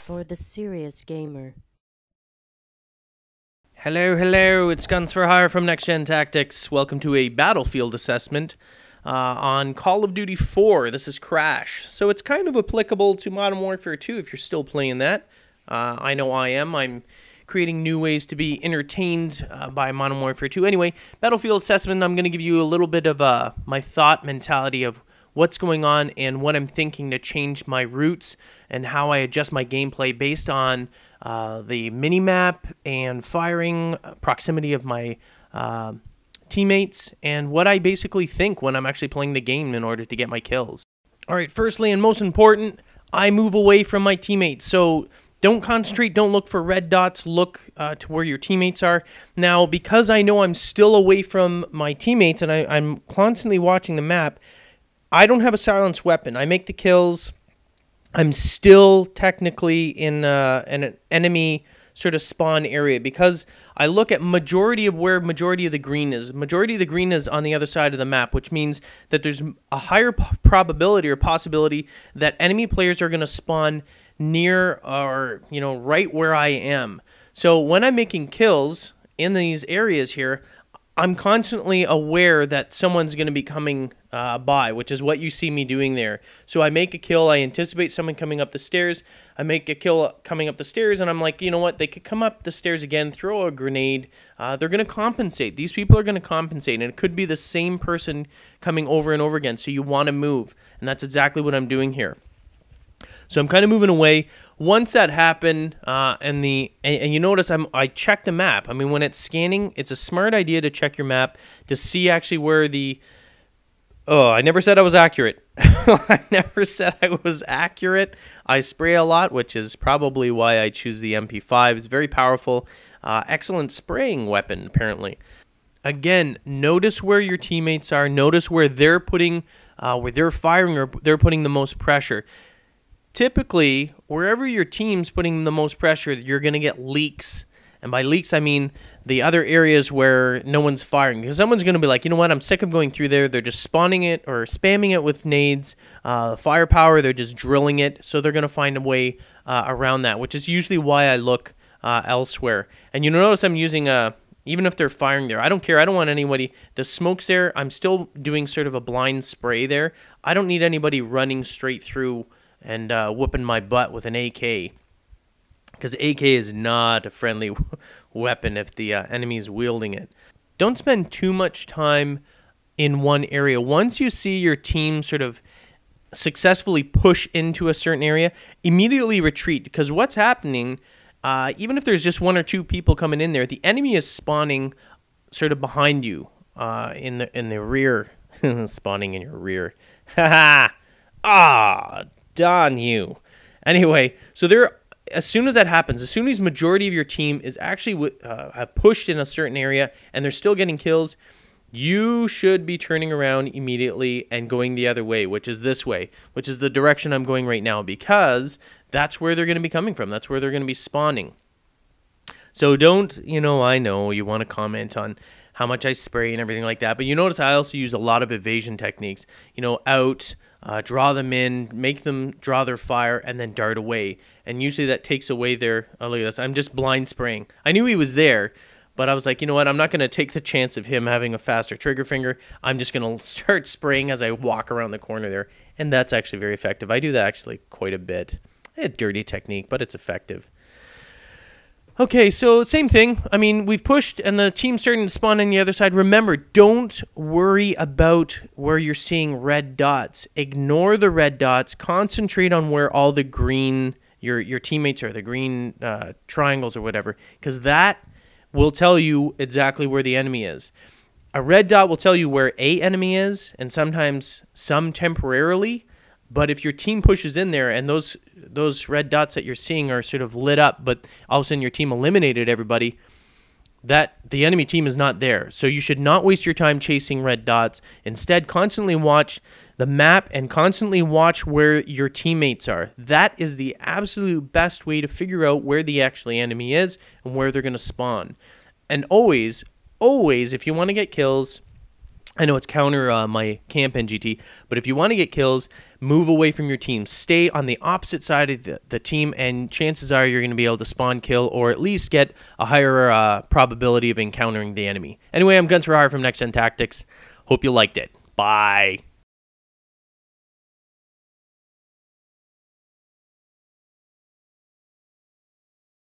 for the serious gamer. Hello, it's GUNNS4HIRE from NextGenTactics. Welcome to a battlefield assessment on Call of Duty 4. This is Crash. So it's kind of applicable to Modern Warfare 2 if you're still playing that. I know I am. I'm creating new ways to be entertained by Modern Warfare 2. Anyway, battlefield assessment, I'm going to give you a little bit of my thought mentality of what's going on and what I'm thinking to change my routes and how I adjust my gameplay based on the minimap and firing, proximity of my teammates, and what I basically think when I'm actually playing the game in order to get my kills. Alright, firstly and most important, I move away from my teammates. So don't concentrate, don't look for red dots, look to where your teammates are. Now, because I know I'm still away from my teammates and I'm constantly watching the map, I don't have a silenced weapon. I make the kills. I'm still technically in an enemy sort of spawn area because I look at majority of where majority of the green is. Majority of the green is on the other side of the map, which means that there's a higher probability or possibility that enemy players are going to spawn near or, right where I am. So when I'm making kills in these areas here, I'm constantly aware that someone's going to be coming by, which is what you see me doing there. So I make a kill, I anticipate someone coming up the stairs, I make a kill coming up the stairs, and I'm like, you know what, they could come up the stairs again, throw a grenade, they're going to compensate. These people are going to compensate, and it could be the same person coming over and over again, so you want to move, and that's exactly what I'm doing here. So I'm kind of moving away. Once that happened, and you notice I check the map. I mean, when it's scanning, it's a smart idea to check your map to see actually where the... Oh, I never said I was accurate. I never said I was accurate. I spray a lot, which is probably why I choose the MP5. It's very powerful. Excellent spraying weapon, apparently. Again, notice where your teammates are. Notice where they're putting, where they're firing or they're putting the most pressure. Typically, wherever your team's putting the most pressure, you're going to get leaks. And by leaks, I mean the other areas where no one's firing. Because someone's going to be like, you know what, I'm sick of going through there. They're just spawning it or spamming it with nades. Firepower, they're just drilling it. So they're going to find a way around that, which is usually why I look elsewhere. And you notice I'm using even if they're firing there, I don't care. I don't want anybody. The smoke's there. I'm still doing sort of a blind spray there. I don't need anybody running straight through and whooping my butt with an AK, because AK is not a friendly weapon if the enemy is wielding it. Don't spend too much time in one area. Once you see your team sort of successfully push into a certain area, immediately retreat, because what's happening, even if there's just one or two people coming in there, the enemy is spawning sort of behind you in the rear. Spawning in your rear. Ha ha! Darn you. Anyway, so as soon as that happens, as soon as majority of your team is actually have pushed in a certain area and they're still getting kills, you should be turning around immediately and going the other way, which is this way, which is the direction I'm going right now, because that's where they're going to be coming from. That's where they're going to be spawning. So don't, I know you want to comment on how much I spray and everything like that, but you notice I also use a lot of evasion techniques, draw them in, make them draw their fire, and then dart away. And usually that takes away their... Oh, look at this. I'm just blind spraying. I knew he was there, but I was like, you know what? I'm not going to take the chance of him having a faster trigger finger. I'm just going to start spraying as I walk around the corner there. And that's actually very effective. I do that actually quite a bit. A dirty technique, but it's effective. Okay, so same thing. I mean, we've pushed and the team's starting to spawn on the other side. Remember, don't worry about where you're seeing red dots. Ignore the red dots. Concentrate on where all the green, your teammates are, the green triangles or whatever, because that will tell you exactly where the enemy is. A red dot will tell you where a enemy is, and sometimes some temporarily. But if your team pushes in there and those red dots that you're seeing are sort of lit up, but all of a sudden your team eliminated everybody, that the enemy team is not there. So you should not waste your time chasing red dots. Instead, constantly watch the map and constantly watch where your teammates are. That is the absolute best way to figure out where the actually enemy is and where they're going to spawn. And always, if you want to get kills, I know it's counter my camp NGT, but if you want to get kills, move away from your team. Stay on the opposite side of the team, and chances are you're going to be able to spawn kill or at least get a higher probability of encountering the enemy. Anyway, I'm GUNNS4HIRE from NextGenTactics. Hope you liked it. Bye.